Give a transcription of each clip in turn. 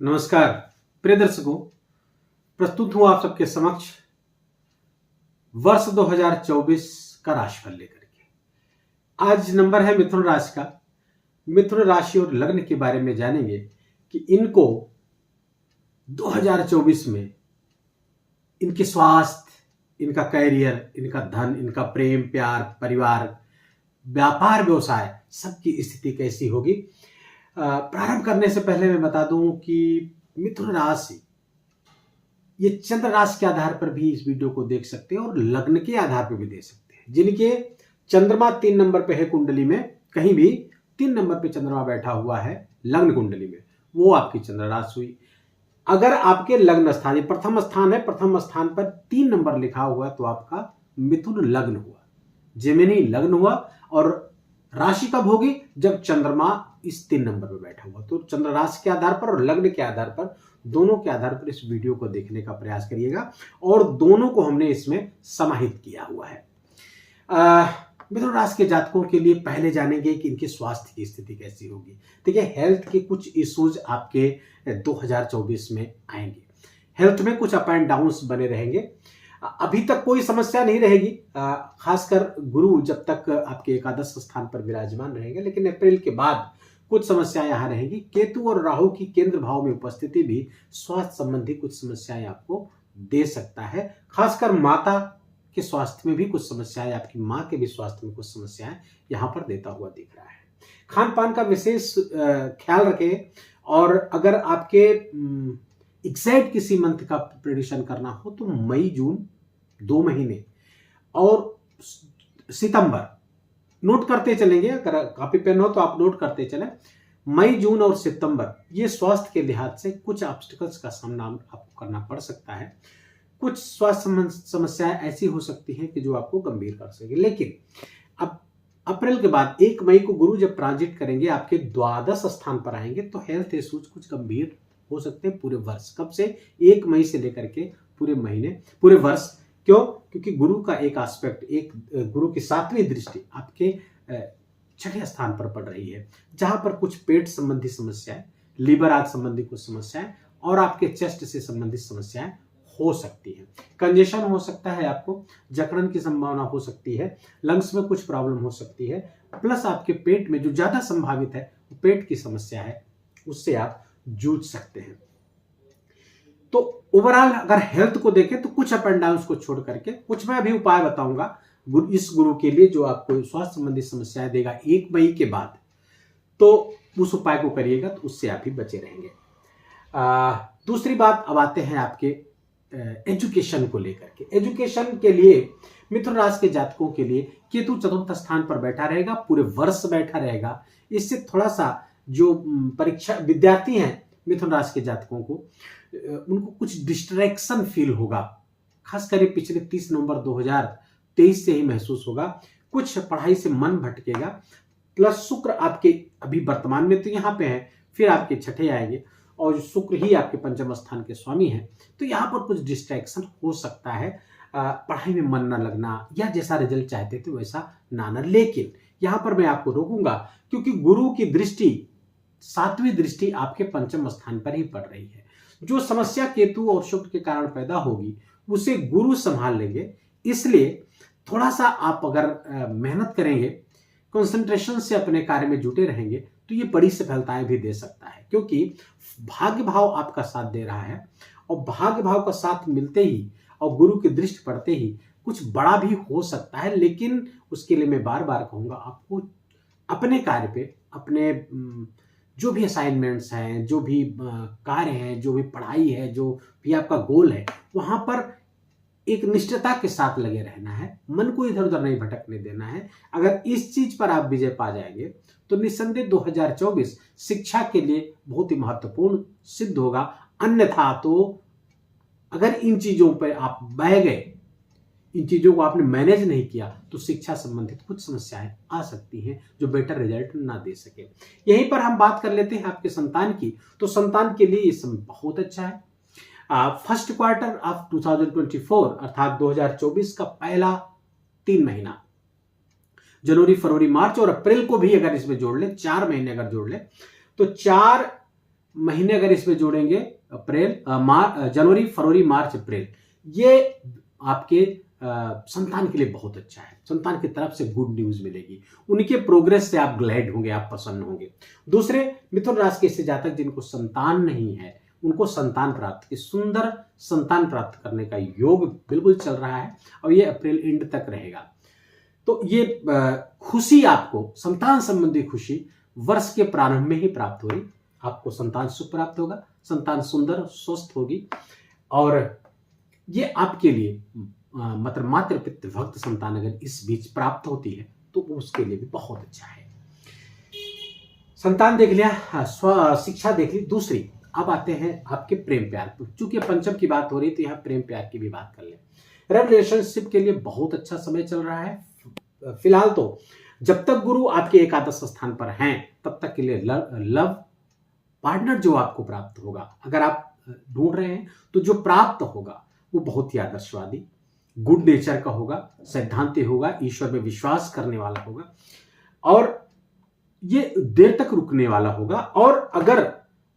नमस्कार प्रिय दर्शकों, प्रस्तुत हूं आप सबके समक्ष वर्ष 2024 का राशिफल लेकर के। आज नंबर है मिथुन राशि का। मिथुन राशि और लग्न के बारे में जानेंगे कि इनको 2024 में इनके स्वास्थ्य, इनका कैरियर, इनका धन, इनका प्रेम प्यार, परिवार, व्यापार, व्यवसाय सबकी स्थिति कैसी होगी। प्रारंभ करने से पहले मैं बता दूं कि मिथुन राशि ये चंद्र राशि के आधार पर भी इस वीडियो को देख सकते हैं और लग्न के आधार पर भी देख सकते हैं। जिनके चंद्रमा 3 नंबर पे है कुंडली में, कहीं भी 3 नंबर पे चंद्रमा बैठा हुआ है लग्न कुंडली में, वो आपकी चंद्र राशि हुई। अगर आपके लग्न स्थान, प्रथम स्थान है, प्रथम स्थान पर 3 नंबर लिखा हुआ है तो आपका मिथुन लग्न हुआ, जेमिनी लग्न हुआ। और राशि कब होगी? जब चंद्रमा इस 3 नंबर पर बैठा हुआ। तो चंद्र राशि के आधार पर और लग्न के आधार पर, दोनों के आधार पर इस वीडियो को देखने का प्रयास करिएगा और दोनों को हमने इसमें समाहित किया हुआ है। मिथुन राशि के जातकों के लिए पहले जानेंगे कि इनके स्वास्थ्य की स्थिति कैसी होगी। ठीक है, हेल्थ के कुछ इश्यूज आपके 2024 में आएंगे। हेल्थ में कुछ अप एंड डाउन्स बने रहेंगे। अभी तक कोई समस्या नहीं रहेगी, खासकर गुरु जब तक आपके एकादश स्थान पर विराजमान रहेंगे, लेकिन अप्रैल के बाद कुछ समस्याएं यहां रहेंगी। केतु और राहु की केंद्र भाव में उपस्थिति भी स्वास्थ्य संबंधी कुछ समस्याएं आपको दे सकता है। खासकर माता के स्वास्थ्य में भी कुछ समस्याएं, आपकी मां के भी स्वास्थ्य में कुछ समस्याएं यहां पर देता हुआ दिख रहा है। खान पान का विशेष ख्याल रखें। और अगर आपके एग्जैक्ट किसी मंथ का प्रेडिक्शन करना हो तो मई जून 2 महीने और सितंबर नोट करते चलेंगे। अगर कॉपी पेन हो तो आप नोट करते चलें। मई जून और सितंबर ये स्वास्थ्य के लिहाज से कुछ ऑब्स्टिकल्स का सामना आपको करना पड़ सकता है। कुछ स्वास्थ्य समस्याएं ऐसी हो सकती हैं कि जो आपको गंभीर कर सके। लेकिन अब अप्रैल के बाद 1 मई को गुरु जब ट्रांजिट करेंगे, आपके द्वादश स्थान पर आएंगे, तो हेल्थ इश्यूज कुछ गंभीर हो सकते हैं पूरे वर्ष। कब से? 1 मई से लेकर के पूरे महीने, पूरे वर्ष। क्यों? क्योंकि गुरु का एक एस्पेक्ट, एक गुरु की 7वीं दृष्टि आपके 6ठे स्थान पर पड़ रही है, जहां पर कुछ पेट संबंधी समस्याएं, लीवर आदि संबंधी कुछ समस्याएं और आपके चेस्ट से संबंधित समस्याएं हो सकती है। कंजेशन हो सकता है, आपको जकड़न की संभावना हो सकती है, लंग्स में कुछ प्रॉब्लम हो सकती है, प्लस आपके पेट में जो ज्यादा संभावित है पेट की समस्या है, उससे आप जूझ सकते हैं। तो ओवरऑल अगर हेल्थ को देखें तो कुछ अप एंड डाउन को छोड़ करके कुछ मैं अभी उपाय बताऊंगा इस गुरु के लिए जो आपको स्वास्थ्य संबंधी समस्याएं देगा 1 मई के बाद, तो उस उपाय को करिएगा तो उससे आप ही बचे रहेंगे। दूसरी बात, अब आते हैं आपके एजुकेशन को लेकर के। एजुकेशन के लिए मिथुन राशि के जातकों के लिए केतु 4th स्थान पर बैठा रहेगा, पूरे वर्ष बैठा रहेगा। इससे थोड़ा सा जो परीक्षा विद्यार्थी हैं मिथुन राशि के जातकों को, उनको कुछ डिस्ट्रैक्शन फील होगा। खासकर पिछले 30 नवंबर 2023 से ही महसूस होगा। कुछ पढ़ाई से मन भटकेगा। प्लस शुक्र आपके अभी वर्तमान में तो यहाँ पे है, फिर आपके 6ठे आएंगे और शुक्र ही आपके 5म स्थान के स्वामी हैं, तो यहाँ पर कुछ डिस्ट्रैक्शन हो सकता है। पढ़ाई में मन न लगना या जैसा रिजल्ट चाहते थे वैसा ना आना। लेकिन यहाँ पर मैं आपको रोकूंगा क्योंकि गुरु की दृष्टि, 7वीं दृष्टि आपके 5म स्थान पर ही पड़ रही है। जो समस्या केतु और शुक्र के कारण पैदा होगी उसे गुरु संभाल लेंगे। इसलिए थोड़ा सा आप अगर मेहनत करेंगे, कंसंट्रेशन से अपने कार्य में जुटे रहेंगे तो ये बड़ी सफलताएं भी दे सकता है। क्योंकि भाग्य भाव आपका साथ दे रहा है और भाग्य भाव का साथ मिलते ही और गुरु की दृष्टि पड़ते ही कुछ बड़ा भी हो सकता है। लेकिन उसके लिए मैं बार बार कहूंगा, आपको अपने कार्य पे, अपने जो भी असाइनमेंट्स हैं, जो भी कार्य हैं, जो भी पढ़ाई है, जो भी आपका गोल है, वहां पर एक निष्ठता के साथ लगे रहना है। मन को इधर उधर नहीं भटकने देना है। अगर इस चीज पर आप विजय पा जाएंगे तो निस्संदेह 2024 शिक्षा के लिए बहुत ही महत्वपूर्ण सिद्ध होगा। अन्यथा तो अगर इन चीजों पर आप बह गए, इन चीजों को आपने मैनेज नहीं किया, तो शिक्षा संबंधित कुछ समस्याएं आ सकती हैं जो बेटर रिजल्ट ना दे सके। यहीं पर हम बात कर लेते हैं आपके संतान की। तो संतान के लिए ये समय बहुत अच्छा है। फर्स्ट क्वार्टर ऑफ 2024 अर्थात 2024 का पहला 3 महीना, जनवरी फरवरी मार्च और अप्रैल को भी अगर इसमें जोड़ ले, 4 महीने अगर जोड़ ले, तो 4 महीने अगर इसमें जोड़ेंगे जनवरी, फरवरी, मार्च, अप्रैल, ये आपके संतान के लिए बहुत अच्छा है। संतान की तरफ से गुड न्यूज मिलेगी, उनके प्रोग्रेस से आप ग्लैड होंगे, आप प्रसन्न होंगे। दूसरे मिथुन राशि के ऐसे जातक जिनको संतान नहीं है, उनको संतान प्राप्त की सुंदर संतान प्राप्त करने का योग बिल्कुल चल रहा है और ये अप्रैल एंड तक रहेगा। तो ये खुशी, आपको संतान संबंधी खुशी वर्ष के प्रारंभ में ही प्राप्त होगी। आपको संतान सुख प्राप्त होगा, संतान सुंदर स्वस्थ होगी और ये आपके लिए मतलब मातृ पितृ भक्त संतान अगर इस बीच प्राप्त होती है तो उसके लिए भी बहुत अच्छा है। संतान देख लिया, शिक्षा देख ली। दूसरी, अब आते हैं आपके प्रेम प्यार। चूंकि पंचम की बात हो रही तो यहाँ प्रेम प्यार की भी बात कर ले। रिलेशनशिप के लिए बहुत अच्छा समय चल रहा है। फिलहाल तो जब तक गुरु आपके एकादश स्थान पर हैं तब तक के लिए लव पार्टनर जो आपको प्राप्त होगा, अगर आप ढूंढ रहे हैं तो जो प्राप्त होगा वो बहुत ही आदर्शवादी, गुड नेचर का होगा, सिद्धांती होगा, ईश्वर में विश्वास करने वाला होगा और ये देर तक रुकने वाला होगा। और अगर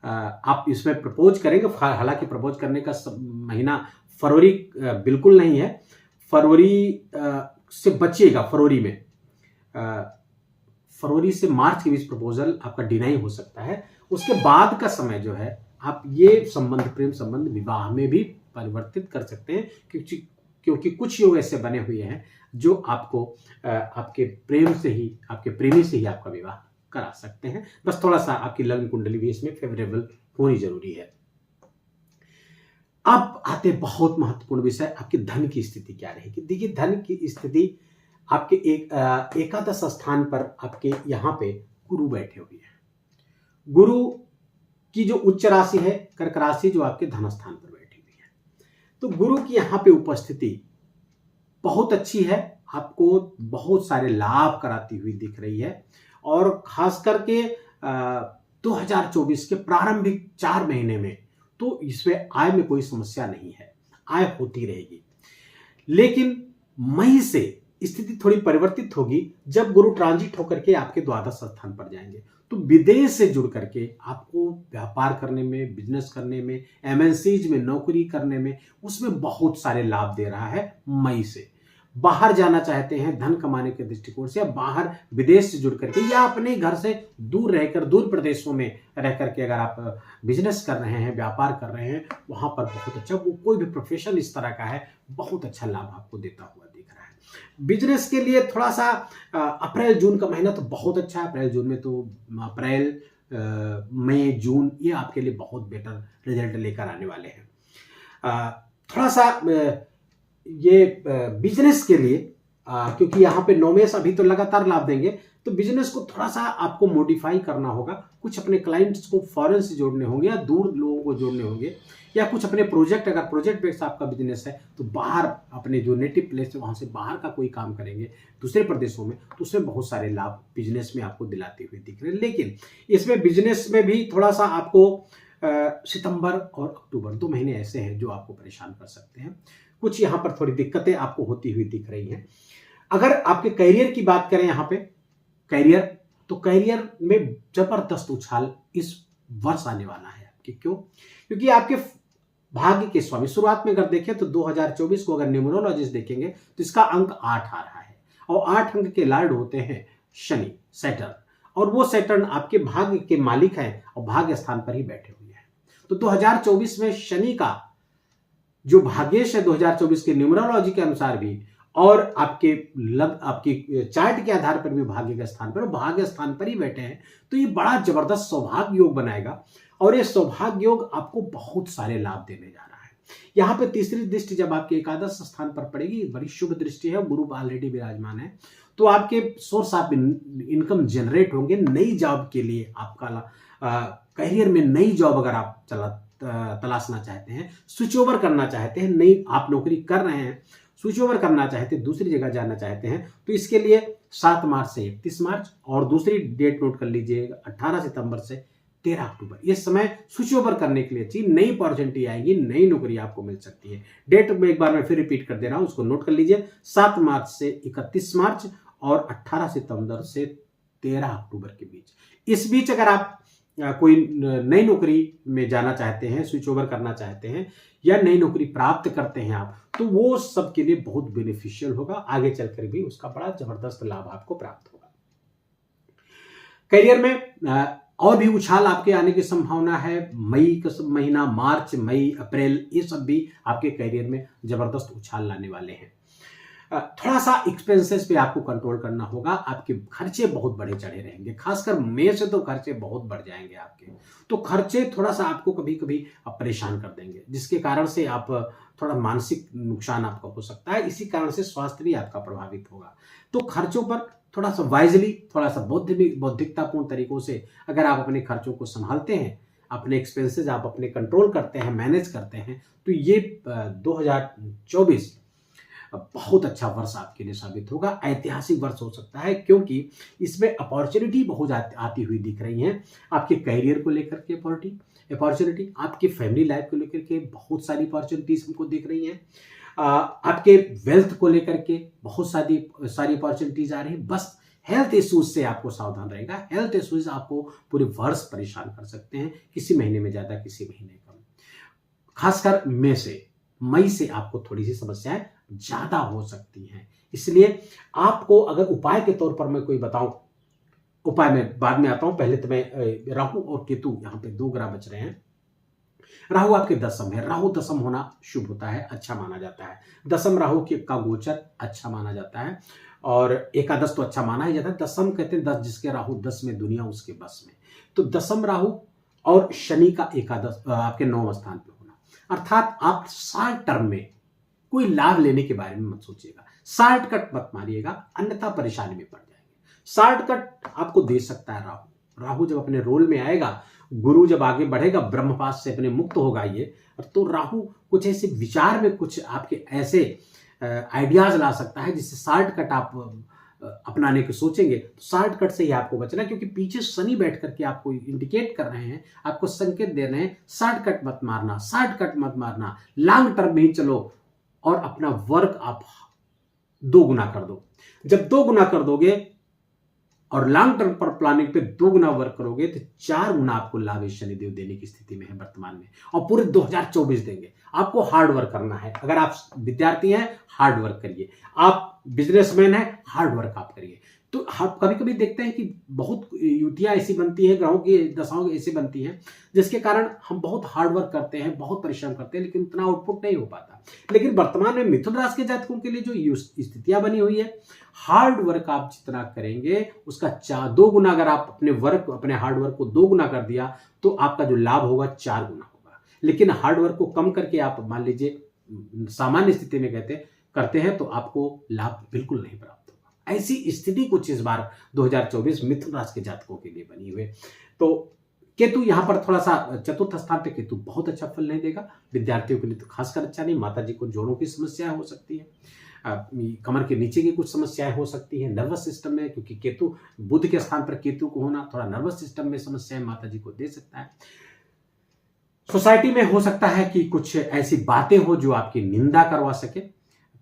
आप इसमें प्रपोज करेंगे, हालांकि प्रपोज करने का महीना फरवरी बिल्कुल नहीं है, फरवरी से बचिएगा। फरवरी से मार्च के बीच प्रपोजल आपका डिनाई हो सकता है। उसके बाद का समय जो है आप ये संबंध, प्रेम संबंध विवाह में भी परिवर्तित कर सकते हैं, क्योंकि कुछ योग ऐसे बने हुए हैं जो आपको आपके प्रेम से ही, आपके प्रेमी से ही आपका विवाह करा सकते हैं। बस थोड़ा सा आपकी लग्न कुंडली भी इसमें फेवरेबल होनी जरूरी है। अब आते बहुत महत्वपूर्ण विषय, आपकी धन की स्थिति क्या रहेगी। देखिए, धन की स्थिति आपके एकादश स्थान पर आपके यहाँ पे गुरु बैठे हुए हैं। गुरु की जो उच्च राशि है कर्क राशि, जो आपके धन स्थान पर बैठी हुई है, तो गुरु की यहाँ पे उपस्थिति बहुत अच्छी है, आपको बहुत सारे लाभ कराती हुई दिख रही है। और खास करके 2024 के प्रारंभिक 4 महीने में तो इसमें आय में कोई समस्या नहीं है, आय होती रहेगी। लेकिन मई से स्थिति थोड़ी परिवर्तित होगी जब गुरु ट्रांजिट होकर के आपके द्वादश स्थान पर जाएंगे। तो विदेश से जुड़ करके आपको व्यापार करने में, बिजनेस करने में, एमएनसीज में नौकरी करने में, उसमें बहुत सारे लाभ दे रहा है। मई से बाहर जाना चाहते हैं धन कमाने के दृष्टिकोण से, या बाहर विदेश से जुड़ करके, या अपने घर से दूर रहकर, दूर प्रदेशों में रह करके अगर आप बिजनेस कर रहे हैं, व्यापार कर रहे हैं, वहां पर बहुत अच्छा, वो कोई भी प्रोफेशन इस तरह का है, बहुत अच्छा लाभ आपको देता हुआ दिख रहा है। बिजनेस के लिए थोड़ा सा अप्रैल जून का महीना तो बहुत अच्छा है। अप्रैल जून में तो अप्रैल मई जून ये आपके लिए बहुत बेटर रिजल्ट लेकर आने वाले हैं। थोड़ा सा ये बिजनेस के लिए, क्योंकि यहाँ पे नौमेश अभी तो लगातार लाभ देंगे, तो बिजनेस को थोड़ा सा आपको मॉडिफाई करना होगा। कुछ अपने क्लाइंट्स को फॉरेन से जोड़ने होंगे, या दूर लोगों को जोड़ने होंगे, या कुछ अपने प्रोजेक्ट, अगर प्रोजेक्ट बेस्ड आपका बिजनेस है तो बाहर अपने जो नेटिव प्लेस है वहाँ से बाहर का कोई काम करेंगे दूसरे प्रदेशों में, तो उसमें बहुत सारे लाभ बिजनेस में आपको दिलाते हुए दिख रहे हैं। लेकिन इसमें बिजनेस में भी थोड़ा सा आपको सितंबर और अक्टूबर 2 महीने ऐसे हैं जो आपको परेशान कर सकते हैं। कुछ यहाँ पर थोड़ी दिक्कतें आपको होती हुई दिख रही हैं। अगर आपके करियर की बात करें यहाँ पे करियर, तो करियर में जबरदस्त उछाल इस वर्ष आने वाला है आपके। क्यों? क्योंकि आपके भाग्य के स्वामी, शुरुआत में अगर देखें तो 2024 को अगर न्यूमरोलॉजिस्ट देखेंगे तो इसका अंक 8 आ रहा है, और 8 अंक के लॉर्ड होते हैं शनि, सैटर्न, और वो सैटर्न आपके भाग्य के मालिक हैं और भाग्य स्थान पर ही बैठे हुए हैं। तो 2024 में शनि का जो भाग्येश है 2024 के न्यूमरोलॉजी के अनुसार भी, और आपके चार्ट के आधार पर भी भाग्य के स्थान पर, भाग्य स्थान पर ही बैठे हैं, तो ये बड़ा जबरदस्त सौभाग्य योग बनाएगा। और ये सौभाग्य योग आपको बहुत सारे लाभ देने जा रहा है। यहाँ पे तीसरी दृष्टि जब आपके एकादश स्थान पर पड़ेगी, बड़ी शुभ दृष्टि है, गुरु ऑलरेडी विराजमान है, तो आपके सोर्स ऑफ इनकम जनरेट होंगे। नई जॉब के लिए आपका करियर में नई जॉब अगर आप तलाशना चाहते हैं, स्विच ओवर करना चाहते हैं, नई आप नौकरी कर रहे हैं, स्विच ओवर करना चाहते हैं, दूसरी जगह जाना चाहते हैं, तो इसके लिए 7 मार्च से 31 मार्च, और दूसरी डेट नोट कर लीजिए 18 सितंबर से 13 अक्टूबर, ये समय स्विच ओवर करने के लिए चाहिए। नई अपॉर्चुनिटी आएगी, नई नौकरी आपको मिल सकती है। डेट में एक बार मैं फिर रिपीट कर दे रहा हूं, उसको नोट कर लीजिए, 7 मार्च से 31 मार्च और 18 सितंबर से 13 अक्टूबर के बीच। इस बीच अगर आप कोई नई नौकरी में जाना चाहते हैं, स्विच ओवर करना चाहते हैं या नई नौकरी प्राप्त करते हैं आप, तो वो सबके लिए बहुत बेनिफिशियल होगा। आगे चलकर भी उसका बड़ा जबरदस्त लाभ आपको प्राप्त होगा। करियर में और भी उछाल आपके आने की संभावना है। मई का महीना, मार्च, मई, अप्रैल, ये सब भी आपके करियर में जबरदस्त उछाल लाने वाले हैं। थोड़ा सा एक्सपेंसेस पे आपको कंट्रोल करना होगा। आपके खर्चे बहुत बढ़े चढ़े रहेंगे, खासकर मई से तो खर्चे बहुत बढ़ जाएंगे आपके। तो खर्चे थोड़ा सा आपको कभी कभी परेशान कर देंगे, जिसके कारण से आप थोड़ा मानसिक नुकसान आपका हो सकता है। इसी कारण से स्वास्थ्य भी आपका प्रभावित होगा। तो खर्चों पर थोड़ा सा वाइजली, थोड़ा सा बौद्धिकतापूर्ण तरीकों से अगर आप अपने खर्चों को संभालते हैं, अपने एक्सपेंसेस आप अपने कंट्रोल करते हैं, मैनेज करते हैं, तो ये 2024 बहुत अच्छा वर्ष आपके लिए साबित होगा। ऐतिहासिक वर्ष हो सकता है, क्योंकि इसमें अपॉर्चुनिटी बहुत आती हुई दिख रही हैं। आपके करियर को लेकर के अपॉर्चुनिटी, आपकी फैमिली लाइफ को लेकर के बहुत सारी अपॉर्चुनिटीज हमको दिख रही हैं। आपके वेल्थ को लेकर के बहुत सारी अपॉर्चुनिटीज आ रही है। बस हेल्थ इश्यूज से आपको सावधान रहेगा। हेल्थ इश्यूज आपको पूरे वर्ष परेशान कर सकते हैं, किसी महीने में ज्यादा, किसी महीने कम। खासकर मई से आपको थोड़ी सी समस्याएं ज्यादा हो सकती हैं। इसलिए आपको अगर उपाय के तौर पर मैं कोई बताऊं, उपाय में बाद में आता हूं, पहले तो मैं राहु और केतु, यहां पे 2 ग्रह बच रहे हैं। राहु आपके दसम है। राहु दसम होना शुभ होता है, अच्छा माना जाता है। दसम राहु का गोचर अच्छा माना जाता है, और एकादश तो अच्छा माना ही जाता है। दसम कहते हैं 10, जिसके राहु 10 में, दुनिया उसके बस में। तो दसम राहु और शनि का एकादश आपके 9वें स्थान पे होना, अर्थात आप शॉर्ट टर्म में कोई लाभ लेने के बारे में मत सोचिएगा। शॉर्टकट मत मारिएगा, अन्यथा परेशानी में पड़ जाएंगे। शॉर्टकट आपको दे सकता है राहु जब अपने रोल में आएगा, गुरु जब आगे बढ़ेगा, ब्रह्मपाश से अपने मुक्त होगा ये, तो राहु कुछ ऐसे विचार में, कुछ आपके ऐसे आइडियाज ला सकता है जिससे शॉर्टकट आप अपनाने की सोचेंगे। तो शॉर्टकट से ही आपको बचना, क्योंकि पीछे शनि बैठ करके आपको इंडिकेट कर रहे हैं, आपको संकेत दे रहे हैं, शॉर्टकट मत मारना, शॉर्टकट मत मारना, लॉन्ग टर्म में ही चलो और अपना वर्क आप 2 गुना कर दो। जब 2 गुना कर दोगे और लॉन्ग टर्म पर प्लानिंग पे 2 गुना वर्क करोगे, तो 4 गुना आपको लाभ शनिदेव देने की स्थिति में है वर्तमान में, और पूरे 2024 देंगे। आपको हार्ड वर्क करना है। अगर आप विद्यार्थी हैं, हार्ड वर्क करिए। आप बिजनेसमैन हैं, हार्ड वर्क आप करिए। तो कभी कभी देखते हैं कि बहुत युतियां ऐसी बनती हैं, ग्रहों की दशाओं ऐसी बनती हैं, जिसके कारण हम बहुत हार्ड वर्क करते हैं, बहुत परिश्रम करते हैं, लेकिन उतना आउटपुट नहीं हो पाता। लेकिन वर्तमान में मिथुन राशि के जातकों के लिए जो स्थितियां बनी हुई है, हार्ड वर्क आप जितना करेंगे उसका 2 गुना, अगर आप अपने हार्ड वर्क को 2 गुना कर दिया, तो आपका जो लाभ होगा 4 गुना होगा। लेकिन हार्ड वर्क को कम करके आप मान लीजिए सामान्य स्थिति में करते हैं, तो आपको लाभ बिल्कुल नहीं प्राप्त होगा। ऐसी स्थिति कुछ इस बार 2024 मिथुन राशि के जातकों के लिए बनी हुई है। तो केतु यहां पर थोड़ा सा चतुर्थ स्थान पे केतु बहुत अच्छा फल नहीं देगा। विद्यार्थियों के लिए तो खासकर अच्छा नहीं। माता जी को जोड़ों की समस्याएं हो सकती है, कमर के नीचे की कुछ समस्याएं हो सकती है, नर्वस सिस्टम में, क्योंकि केतु बुध के स्थान पर केतु को होना थोड़ा नर्वस सिस्टम में समस्याएं माता जी को दे सकता है। सोसाइटी में हो सकता है कि कुछ ऐसी बातें हो जो आपकी निंदा करवा सके।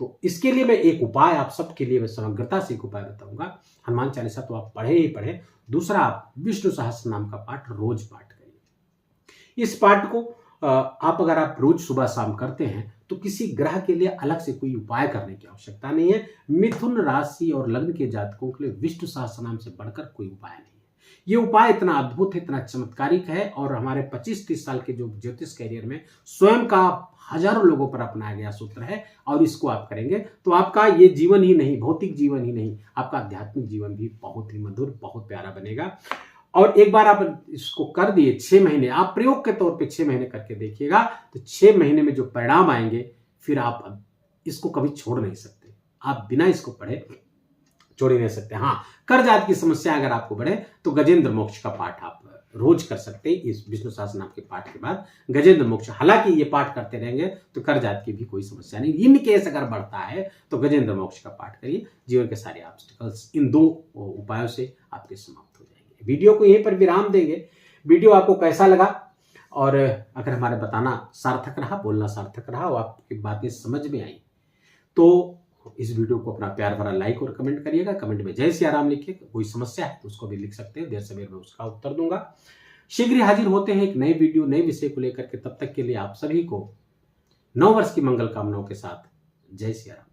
तो इसके लिए मैं एक उपाय आप सबके लिए समग्रता से एक उपाय बताऊंगा। हनुमान चालीसा तो आप पढ़े ही पढ़े। दूसरा, आप विष्णु सहस्त्र नाम का पाठ रोज पाठ करिए। इस पाठ को आप अगर आप रोज सुबह शाम करते हैं, तो किसी ग्रह के लिए अलग से कोई उपाय करने की आवश्यकता नहीं है। मिथुन राशि और लग्न के जातकों के लिए विष्णु सहस्त्र नाम से बढ़कर कोई उपाय नहीं है। ये उपाय इतना अद्भुत है, इतना चमत्कारिक है, और हमारे 25-30 साल के जो ज्योतिष कैरियर में स्वयं का हजारों लोगों पर अपनाया गया सूत्र है। और इसको आप करेंगे तो आपका ये जीवन ही नहीं, भौतिक जीवन ही नहीं, आपका आध्यात्मिक जीवन भी बहुत ही मधुर, बहुत प्यारा बनेगा। और एक बार आप इसको कर दिए, 6 महीने आप प्रयोग के तौर पे 6 महीने करके देखिएगा, तो 6 महीने में जो परिणाम आएंगे, फिर आप इसको कभी छोड़ नहीं सकते। आप बिना इसको पढ़े छोड़ ही नहीं सकते। हाँ, कर्जात की समस्या अगर आपको बढ़े, तो गजेंद्र मोक्ष का पाठ आप रोज कर सकते हैं। इस विष्णु सहस्त्र नाम के पाठ के बाद गजेंद्र मोक्ष, हालांकि ये पाठ करते रहेंगे तो कर्जात की भी कोई समस्या नहीं। इन केस अगर बढ़ता है तो गजेंद्र मोक्ष का पाठ करिए। जीवन के सारे ऑब्स्टिकल्स इन 2 उपायों से आपके समाप्त हो जाएंगे। वीडियो को यहीं पर विराम देंगे। वीडियो आपको कैसा लगा, और अगर हमारे बताना सार्थक रहा, बोलना सार्थक रहा, और आपकी बातें समझ में आई, तो इस वीडियो को अपना प्यार भरा लाइक और कमेंट करिएगा। कमेंट में जय सिया राम लिखिए। कोई समस्या है तो उसको भी लिख सकते हैं, देर सवेर में उसका उत्तर दूंगा। शीघ्र ही हाजिर होते हैं एक नए वीडियो नए विषय को लेकर के। तब तक के लिए आप सभी को नव वर्ष की मंगल कामनाओं के साथ जय सिया राम।